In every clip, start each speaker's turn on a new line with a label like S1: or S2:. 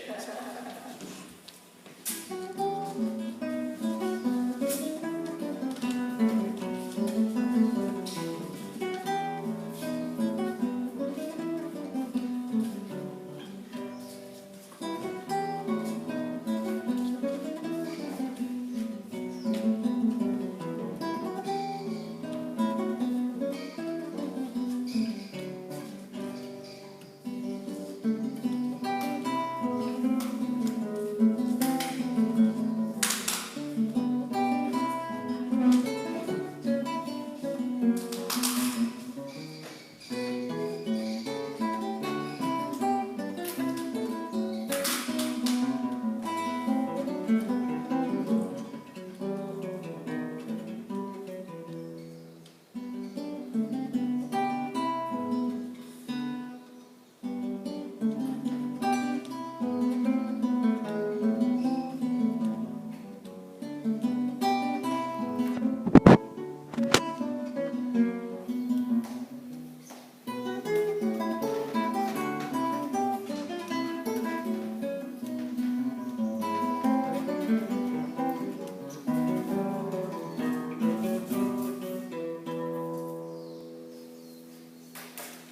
S1: chance.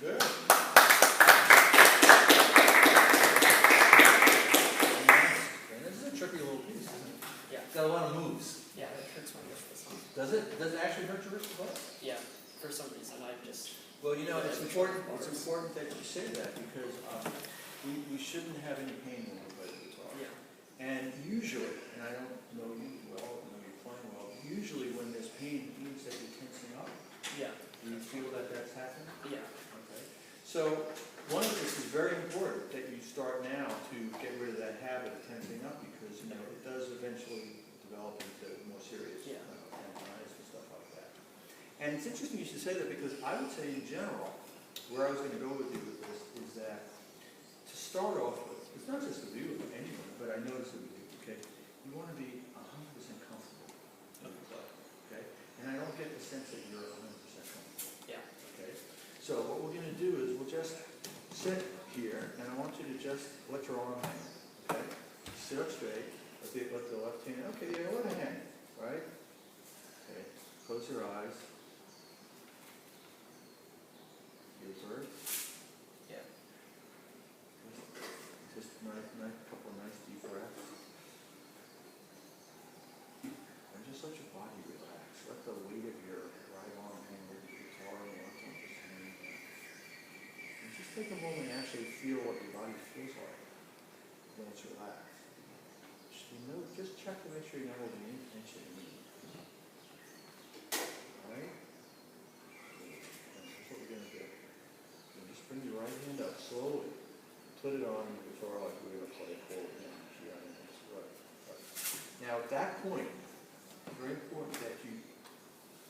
S2: Good. And this is a tricky little piece, isn't it?
S1: Yeah,
S2: It's got a lot of moves.
S1: yeah, it hurts my wrist this one.
S2: Does it? Does it actually hurt your wrist as well?
S1: Yeah, for some reason I just.
S2: Well, you know,
S1: Yeah,
S2: it's
S1: it's
S2: important.
S1: short
S2: It's
S1: bars.
S2: important that you say that because we shouldn't have any pain when we play the guitar.
S1: Yeah,
S2: And usually, and I don't know you well, know you're playing well. Usually, when there's pain, it means that you're tensing up.
S1: yeah,
S2: Do you feel that that's happening?
S1: yeah,
S2: Okay. So one of this is very important that you start now to get rid of that habit of tensing up because you know it does eventually develop into more serious
S1: Yeah.
S2: tendonitis and stuff like that. And it's interesting you should say that because I would say in general, where I was going to go with you with this is that to start off with, it's not just with you, with anyone, but I noticed it with you, okay? You want to be 100% comfortable when you play, okay? And I don't get the sense that you're 100% comfortable.
S1: yeah,
S2: Okay, so what we're going to do is we'll just sit here, and I want you to just let your arm hang, okay? Sit up straight, let the left hand, okay, yeah, let it hang, right? Okay, close your eyes. Feel bird.
S1: yeah,
S2: Just nice, couple of nice deep breaths. And just let your body relax. Let the weight of your right arm hang over the guitar and left arm just hang there. And just take a moment and actually feel what your body feels like when it's relaxed. Just check to make sure you're not holding any tension in it. Alright? And here's what we're going to do. And just bring your right hand up slowly. Put it on the guitar like we're going to play a chord. Right. Now at that point, it's very important that you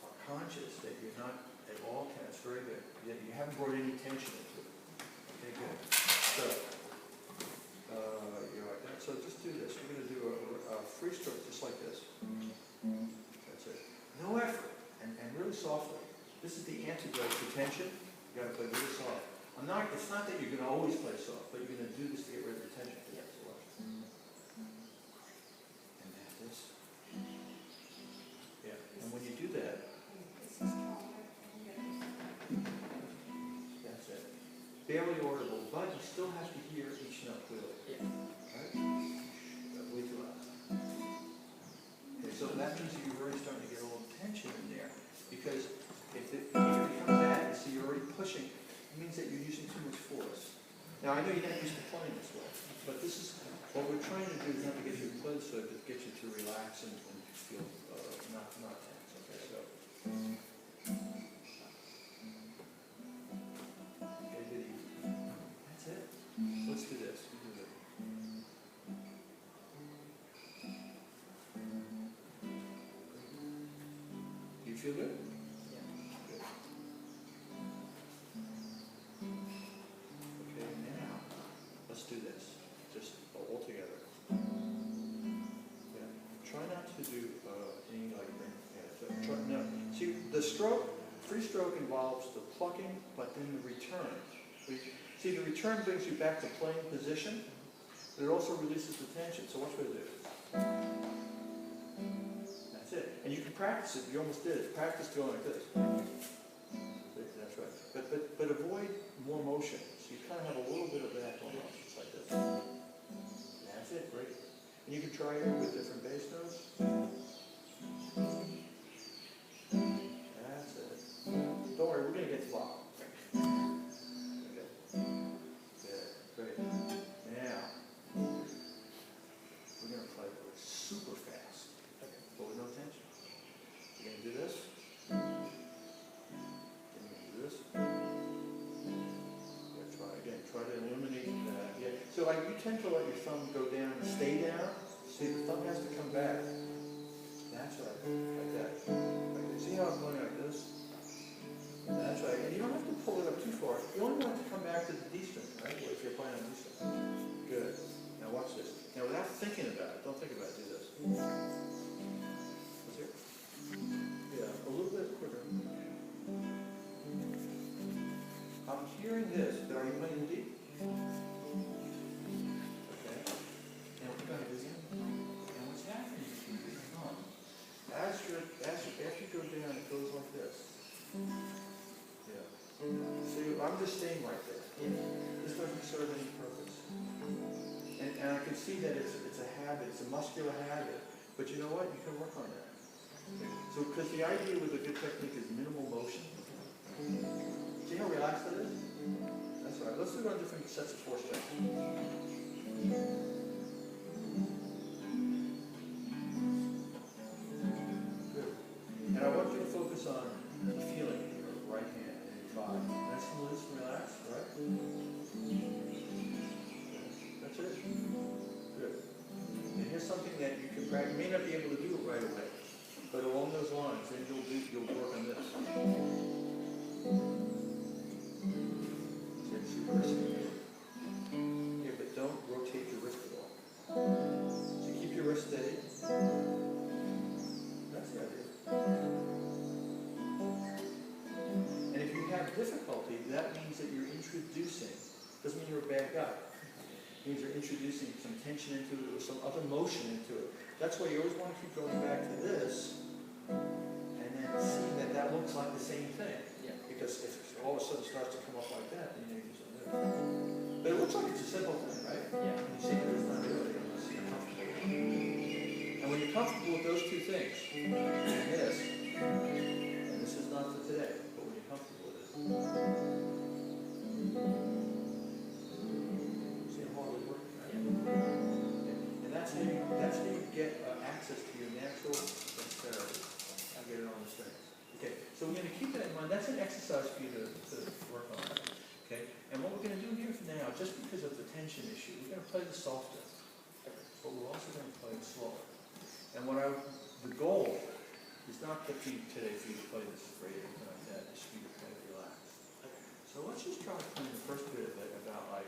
S2: are conscious that you're not at all tense. Very good. You haven't brought any tension into it. Okay, good. So, you're like that. So just do this. We're going to do a free stroke just like this. That's it. No effort. And really softly. This is the antidote to tension. You got to play really soft. It's not that you're going to always play soft, but you're going to do this to get rid of the tension. Yeah. So watch. And that's this. Yeah. And when you do that, that's it. Barely audible, but you still have to hear each note clearly.
S1: yeah,
S2: Right? Way too loud. Okay, so that means that you're already starting to get a little tension in there. Because if it becomes that, you see you're already pushing, it means that you're using too much force. Now I know you're not used to playing this way, but this is what we're trying to do is not to get you to play this way, but to get you to relax and feel not tense. Okay, so. Okay, good evening. That's it. Let's do this. We do it. You feel good?
S1: yeah.
S2: Good. Okay, now, let's do this, just all together. Yeah. Try not to do any like, no. See, the stroke, free stroke involves the plucking, but then the return. See, the return brings you back to playing position, but it also releases the tension. So watch what it do. That's it. And you can practice it. You almost did it. Practice going like this. That's right. But avoid more motion. So you kind of have a little bit of that going on. Just like this. That's it. Great. And you can try it with different bass notes. That's it. Don't worry, we're going to get to lock. Okay. Good. Great. Now, we're going to play super fast, but with no tension. You're going to do this. Then you're going to do this. We're going to try again. Try to eliminate that. Yeah. So like you tend to let your thumb go down and stay down. See, the thumb has to come back. That's right. Like that. Like that. See how I'm going like this? That's right. And you don't have to pull it up too far. You only want it to come back to the D string, right? If you're playing on D string. Good. Now watch this. Now without thinking about it, don't think about it, do this. What's here? Yeah, a little bit quicker. I'm hearing this, but are you playing in D? Okay. Now what you gotta do again? And what's happening is you keep your thumb. As you go down, it goes like this. Yeah. See, I'm just staying right there. This doesn't serve any purpose. And I can see that it's a habit, it's a muscular habit. But you know what? You can work on that. So, because the idea with a good technique is minimal motion. See how relaxed it is? That's right. Let's do it on different sets of 4 steps. Good. And I want you to focus on the feeling in your right hand and your thigh. Nice and loose and relaxed, right? That's it. Good. And here's something that you can practice. You may not be able to do it right away, but along those lines, then you'll work on this. It's your wrist. Yeah, but don't rotate your wrist at all. So keep your wrist steady. That's the idea. And if you have difficulty, that means that you're introducing, doesn't mean you're a bad guy. It means you're introducing some tension into it or some other motion into it. That's why you always want to keep going back to this and then see that that looks like the same thing.
S1: Yeah.
S2: Because if it all of a sudden starts to come up like that, then you need to do something different. But it looks like it's a simple thing, right?
S1: Yeah.
S2: And you see that it's not really unless you're comfortable. And when you're comfortable with those 2 things, and this is not for today, but when you're comfortable with it, see how hard it's working, right? And that's how you get access to your natural dexterity. I'll get it on the strings. Okay, so we're going to keep that in mind. That's an exercise for you to work on. Okay, and what we're going to do here for now, just because of the tension issue, we're going to play the softer, but we're also going to play it slower. And the goal is not to today for you to play this afraid or anything like that. It's for you to play it relaxed. So let's just try to play the first bit of it about like.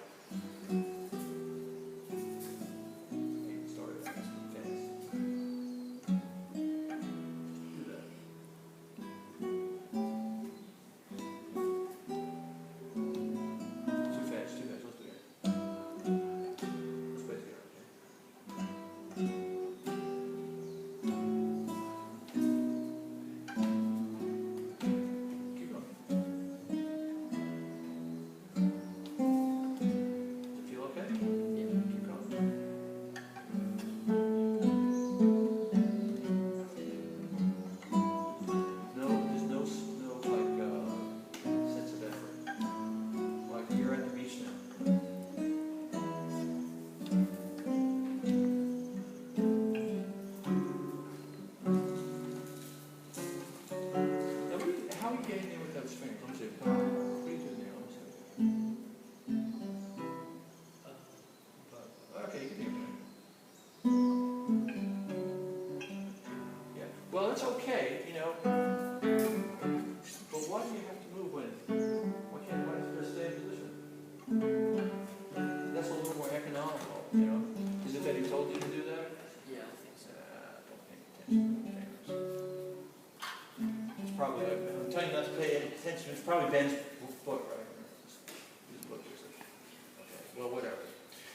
S2: Well, it's okay, you know. But why do you have to move when? Why can't you just stay in position? That's a little more economical, you know. Is it that he told you to do that?
S1: Yeah, I think so.
S2: Don't pay attention. It's probably, I'm telling you not to pay any attention. It's probably Ben's foot, right? His foot position. Okay, well, whatever.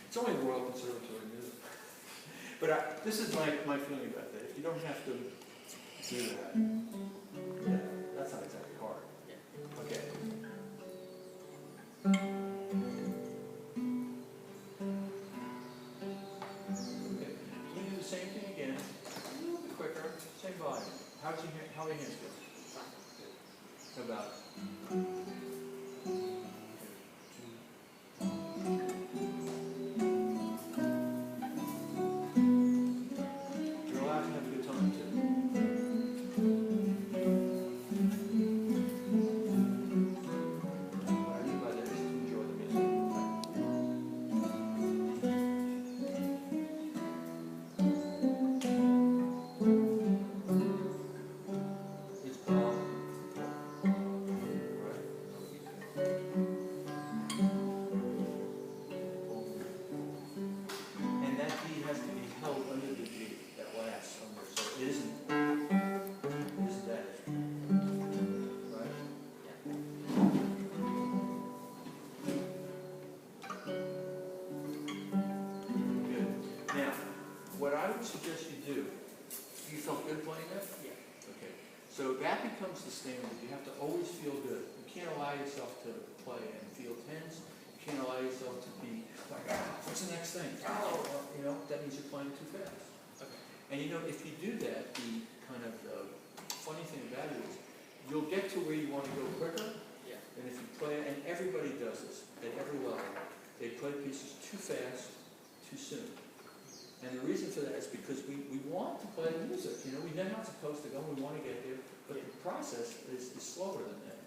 S2: It's only a royal conservatory music. But this is my feeling about that. You don't have to do that. Yeah, that's not exactly hard. Okay. Okay. You do the same thing again, a little bit quicker, same volume. How are your hands feel? How about it? You're allowed to have a good time too. What I mean by that is to enjoy the music. It's calm. Right? And that D has to be held under the G, that last under, so it isn't that, right? Good. Now, what I would suggest you do, you felt good playing that?
S1: Yeah.
S2: Okay. So that becomes the standard. You have to always feel good. You can't allow yourself to play and feel tense. You can't allow yourself to be like, what's the next thing? That means you're playing too fast.
S1: Okay.
S2: And if you do that, the kind of funny thing about it is, you'll get to where you want to go quicker.
S1: Yeah.
S2: And if you play, and everybody does this at every level, they play pieces too fast, too soon. And the reason for that is because we want to play music. We know how it's supposed to go, we want to get there, but the process is slower than that.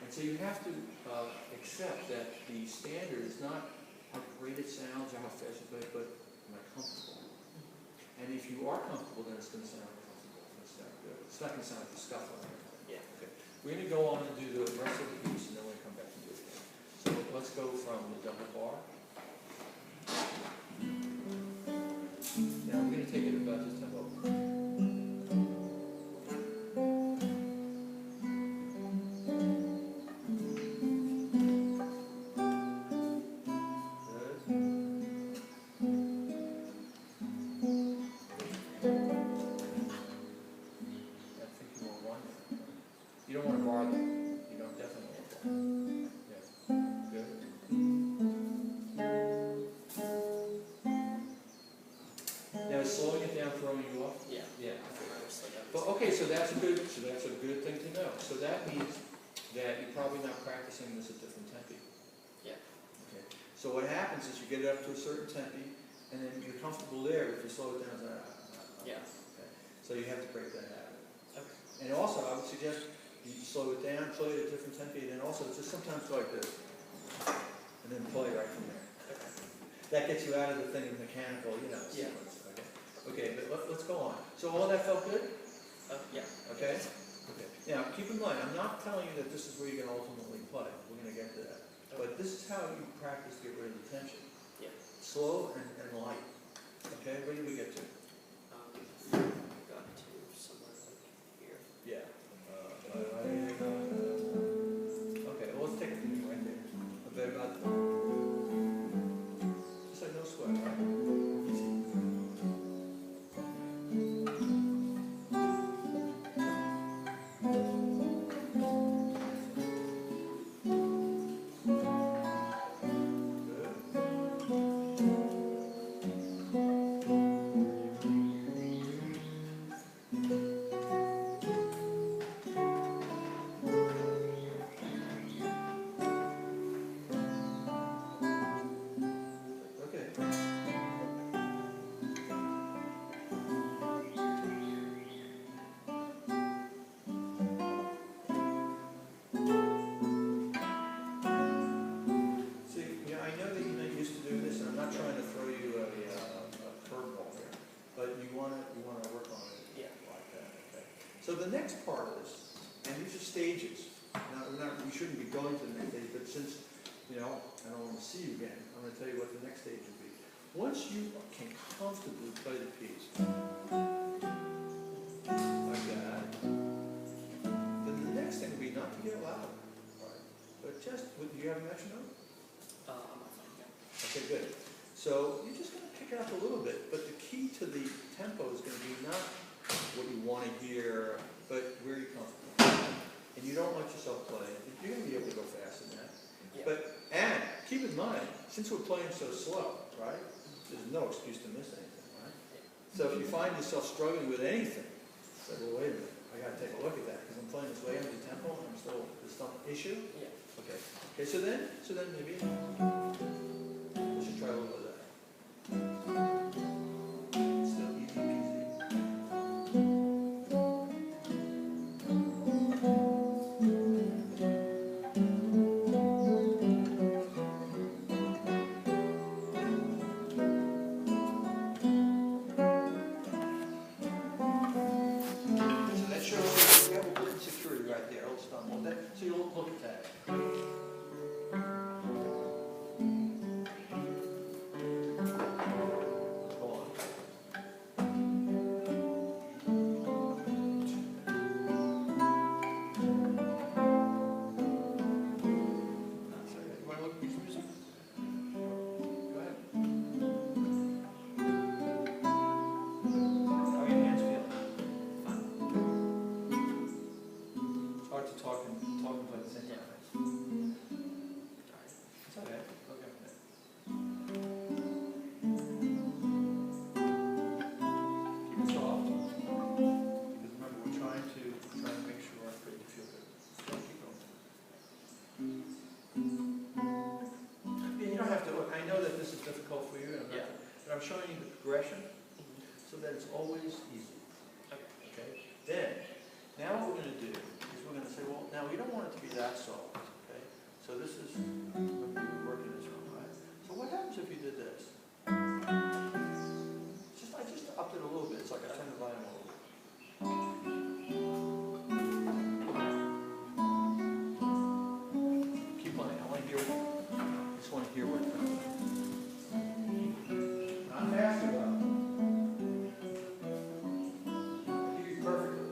S2: And so you have to accept that the standard is not how great it sounds or how fast you play, but am I comfortable? And if you are comfortable, then it's going to sound comfortable. It's not good. It's not going to sound like a scuffle.
S1: Yeah.
S2: Okay. We're going to go on and do the rest of the piece, and then we'll come back and do it again. So let's go from the double bar. Now we're going to take it about this tempo. You don't want to bar them. You don't definitely want to bar them. Yeah. Good. Now is slowing it down throwing you off?
S1: Yeah.
S2: Yeah.
S1: But
S2: Well, okay, so that's a good thing to know. So that means that you're probably not practicing this at different tempi.
S1: Yeah.
S2: Okay. So what happens is you get it up to a certain tempi, and then you're comfortable there. If you slow it down,
S1: Yeah.
S2: Okay. So you have to break that habit.
S1: Okay.
S2: And also, I would suggest you slow it down, play it at a different tempi, and then also just sometimes go like this, and then play right from there.
S1: Okay.
S2: That gets you out of the thing of mechanical,
S1: Yeah.
S2: sequence. Okay. Okay, but let's go on. So all that felt good?
S1: Yeah.
S2: Okay. Okay. Now, keep in mind, I'm not telling you that this is where you're going to ultimately play. We're going to get to that. But this is how you practice to get rid of the tension.
S1: Yeah.
S2: Slow and light. Okay. Where did we get to?
S1: Got to somewhere like here.
S2: Yeah. Okay, well, let's take it from right there. A bit about just like no sweat, right? Easy. So the next part of this, and these are stages. Now, we shouldn't be going to the next stage, but since, I don't want to see you again, I'm going to tell you what the next stage will be. Once you can comfortably play the piece, like that, then the next thing will be not to get loud, right? But just, do you have a metronome?
S1: I'm not fine, yeah.
S2: Okay, good. So you're just going to pick tempo is going to be not what you want to hear, but where you're comfortable. And you don't let yourself play. You're going to be able to go faster than that.
S1: Yeah.
S2: And keep in mind, since we're playing so slow, right, there's no excuse to miss anything, right? So if you find yourself struggling with anything, say, well, wait a minute, I got to take a look at that because I'm playing this way under tempo and there's some issue.
S1: Yeah.
S2: Okay. Okay. So then maybe we should try a little bit of that. Still easy peasy. So that shows you have a little insecurity right there, a little stumble. So you look at that. Go on. That's okay. You want to look at these music? Go ahead. How are your hands feeling? It's hard to talk and play at the same time. It's okay. Okay. Keep it soft. Because remember, we're trying to make sure that you feel good. So keep going. You don't have to look. I know that this is difficult for you, and but I'm showing you the progression so that it's always easy. Okay. Then, now what we're going to do is we're going to say, well, now we don't want it to be that soft. Okay. So this is working this one, right? So what happens if you did this? I just upped it a little bit. It's like I turned the volume a little bit. Keep playing. I want to hear. I just want to hear what it comes. Not fast enough. I'll give you perfectly.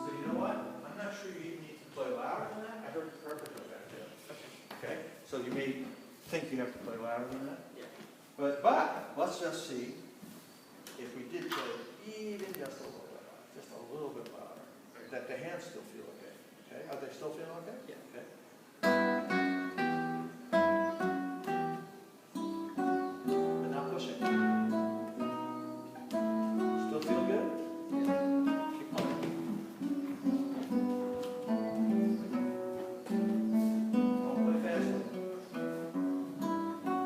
S2: So you know what? I'm not sure you even need to play louder than that. I heard it perfectly back there. Okay. So you may think you have to play louder than that.
S1: Yeah.
S2: But let's just see if we did play even just a little bit louder, that the hands still feel okay. Okay, are they still feeling okay?
S1: Yeah.
S2: Okay. But not pushing. Still feel good? Keep playing. Don't play fast.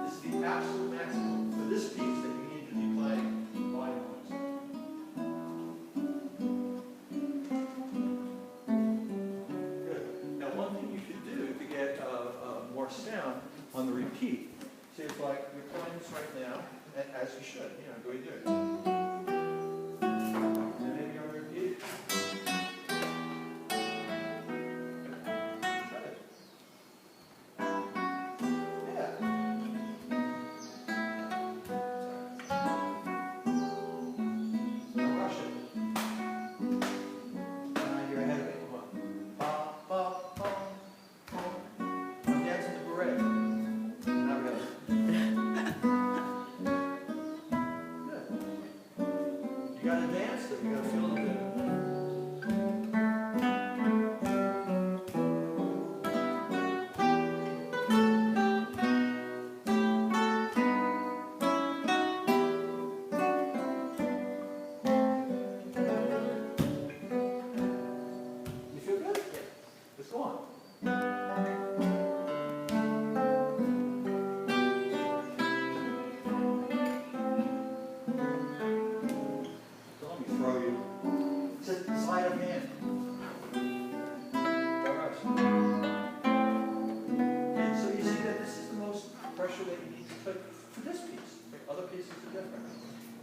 S2: This is the absolute maximum for this piece that you need to be playing volume-wise. Good. Now, one thing you could do to get more sound on the repeat, see, it's like you're playing this right now, as you should, go you do it. And maybe on the repeat. Try it. Yeah. Don't rush it. You're ahead of me. Come on. Ba, ba, ba, ba. I'm dancing the Bourree. Not really. Good. You gotta dance though. You gotta feel the rhythm. You feel good? Yeah. Let's go on. So let me throw you. It's a sleight of hand. Don't rush. And so you see that this is the most pressure that you need to put for this piece. Other pieces are different.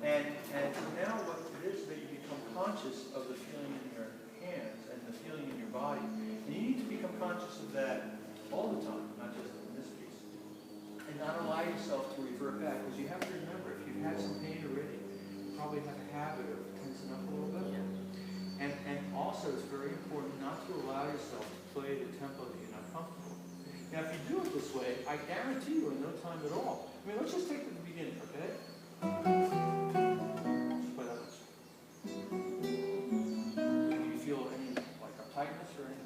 S2: And so now what it is that you become conscious of the feeling in your hands and the feeling in your body. And you need to become conscious of that all the time, not just in this piece. And not allow yourself to revert back, because you have to remember, if you've had some pain already, you probably have a habit of 10 listen up a little bit.
S1: Yeah.
S2: And also, it's very important not to allow yourself to play at a tempo that you're not comfortable. Now, if you do it this way, I guarantee you in no time at all. I mean, let's just take it to the beginning, okay? Just play that much. Do you feel any, like, a tightness or anything?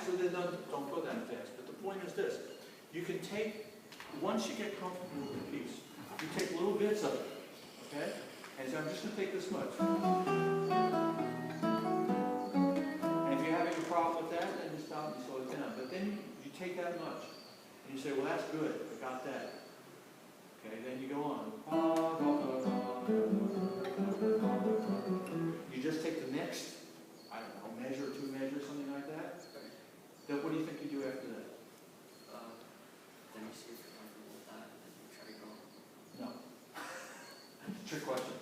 S2: So then don't go that fast. But the point is this. You can take, once you get comfortable with the piece, you take little bits of it, okay? And so I'm just going to take this much. And if you're having a problem with that, then you stop and slow it down. But then you take that much, and you say, well, that's good. I got that. Okay, then you go on. You just take the next, I don't know, measure, 2 measures, something like that. Then what do you think you do after that?
S1: Then you see if you're comfortable with that, and then you try to go.
S2: No. Trick question.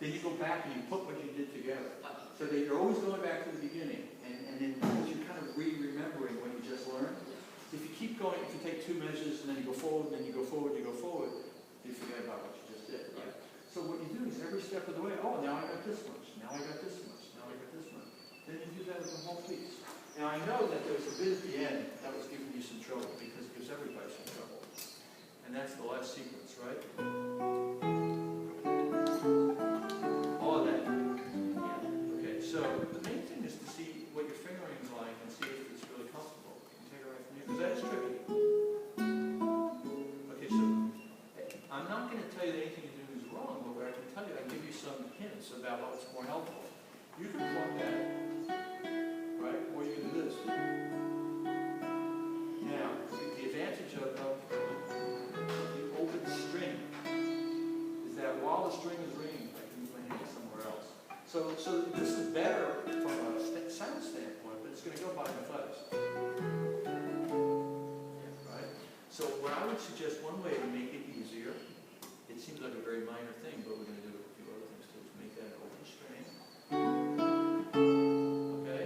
S2: Then you go back and you put what you did together. So that you're always going back to the beginning, and then you're kind of remembering what you just learned. If you keep going, if you take 2 measures and then you go forward, and then you go forward, you forget about what you just did, right? So what you do is every step of the way, oh, now I got this much, now I got this much, now I got this much. Then you do that with the whole piece. Now I know that there was a bit at the end that was giving you some trouble because it gives everybody some trouble. And that's the last sequence, right? All of that. Yeah. Okay, so the main thing is to see what your fingering is like and see if it's really comfortable. You take it right from here, because that is tricky. Okay, so I'm not going to tell you that anything you do is wrong, but what I can tell you, I can give you some hints about what's more helpful. You can plug that, right? Or you can do this. Now, the advantage of the open string is that while the string is ringing, I can move my hand somewhere else. So this is better from a sound standpoint, but it's going to go by my thumbs. Right? So what I would suggest, one way to make it easier, it seems like a very minor thing, but we're going to do a few other things too, to make that an open string. Okay?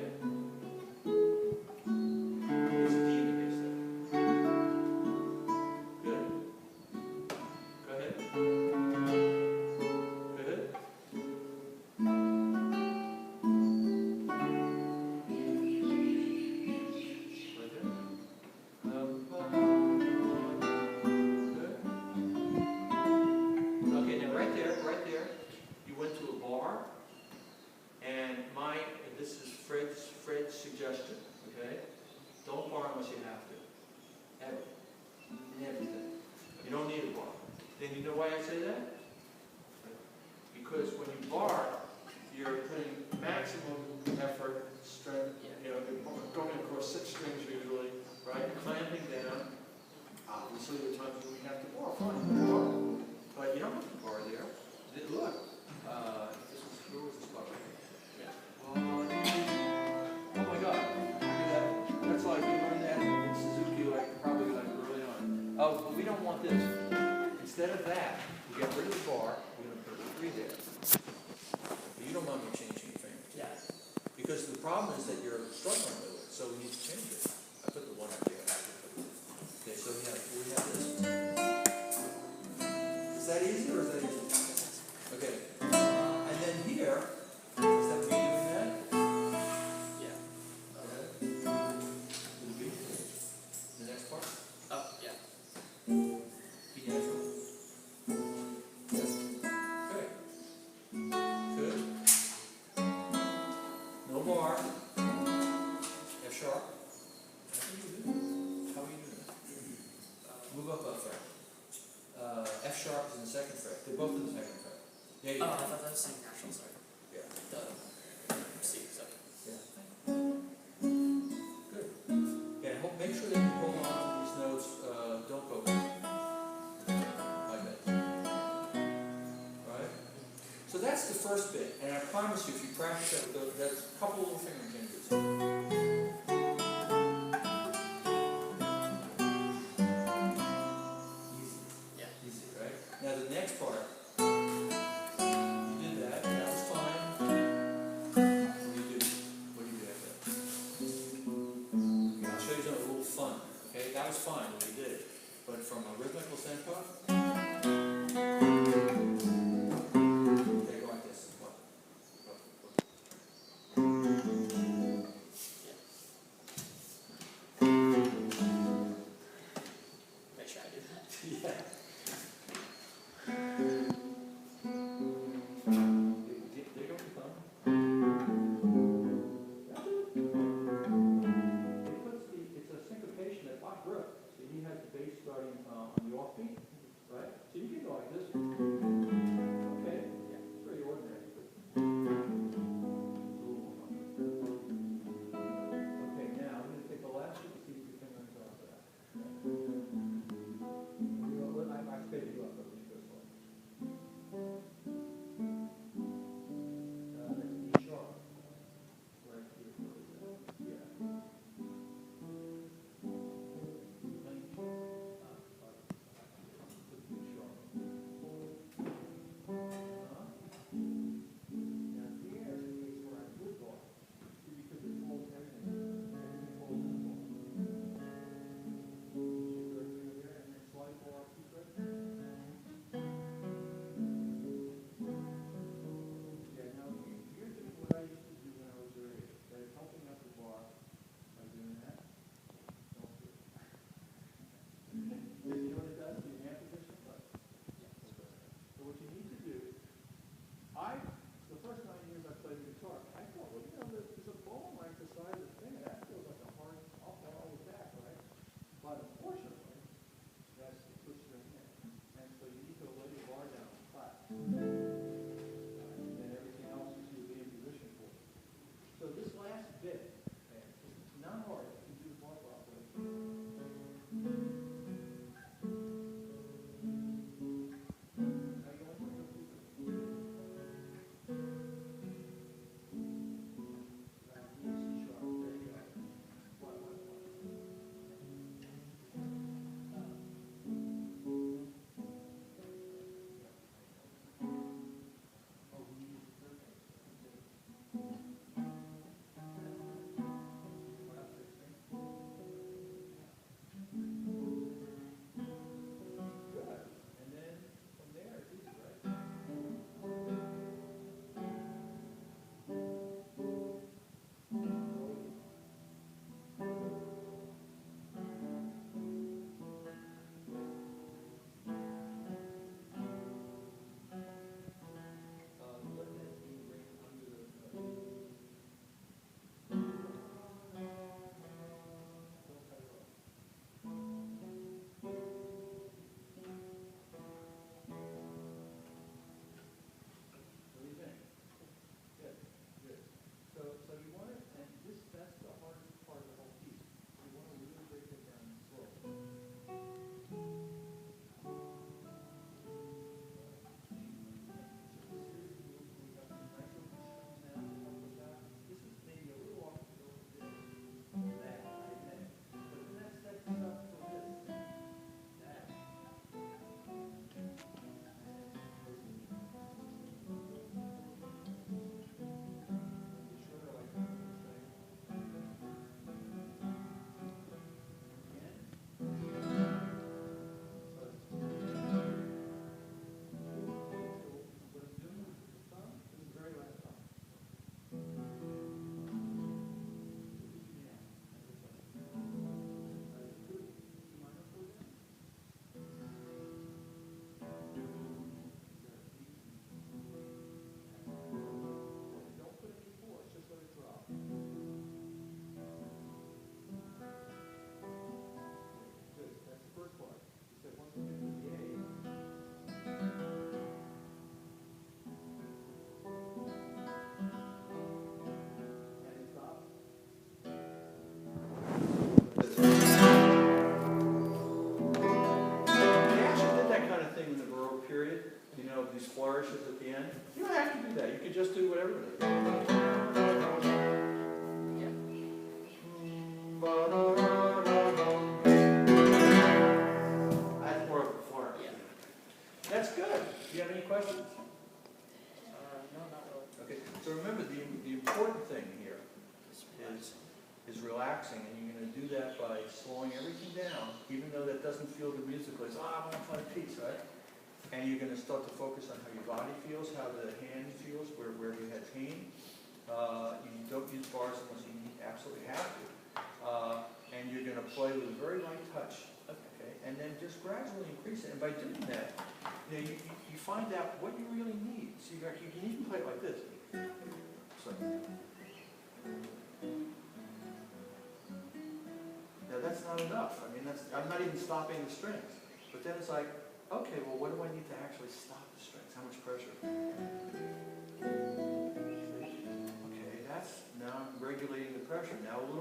S2: There's a D in the base there. Good. Go ahead. Good. Right there. Good. Okay, now right there, you went to a bar, and this is Fred's suggestion, okay? Don't bar unless you have to. Ever. Never. You don't need a bar. Then you know why I say that? Because when you bar, you're putting maximum effort, strength, you know, you're going across 6 strings usually, right? Clamping down. Obviously, there are times when we have to bar, fine, bar. But you don't have to bar there. Look, where was this bar? Yeah. Oh my God. That's like you learned that in Suzuki, probably early on. Oh, but we don't want this. Instead of that, we get rid of the bar. We're going to put a 3 there. But you don't mind me changing your fingers.
S1: Yeah.
S2: Because the problem is that you're struggling with it, so we need to change it. I put the 1 up there. Okay, so we have this. Is that easy or is that easy? Okay. And then here, is that me doing that?
S1: Yeah.
S2: Okay. The next part?
S1: Oh, yeah.
S2: Be natural. Yes. Okay. Good. No bar. F sharp. How are you doing that? Move up a fret. F sharp is in the 2nd fret. They're both in the 2nd fret. Yeah,
S1: Oh, I thought that was saying natural, sorry.
S2: Yeah.
S1: The C, so.
S2: Yeah. Good. Yeah, make sure that you hold on to these notes. Don't go back. Like that. Right? So that's the first bit. And I promise you, if you practice that with those, that's a couple little finger changes. okay, that was fine when we did it, but from a rhythmical standpoint, okay, go like this. Look.
S1: Make sure I do that.
S2: Yeah. There you go, thumb. It's a syncopation that Bach wrote. So he has the bass starting on the offbeat, right? So you can go like this. Okay, yeah, it's very ordinary. But it's a little more fun. Okay, now I'm going to take the last one and see if you can learn off of that. I sped you up, but let me go slow. That's E sharp. Right here. Yeah. even though that doesn't feel good musically, it's, I want to play a piece, right? And you're going to start to focus on how your body feels, how the hand feels, where you had pain. You don't use bars unless you absolutely have to. And you're going to play with a very light touch, okay? And then just gradually increase it. And by doing that, you know, you find out what you really need. So you can even play it like this. So, now that's not enough. I mean, I'm not even stopping the strings. But then it's like, okay, well, what do I need to actually stop the strings? How much pressure? Okay, now I'm regulating the pressure. Now a little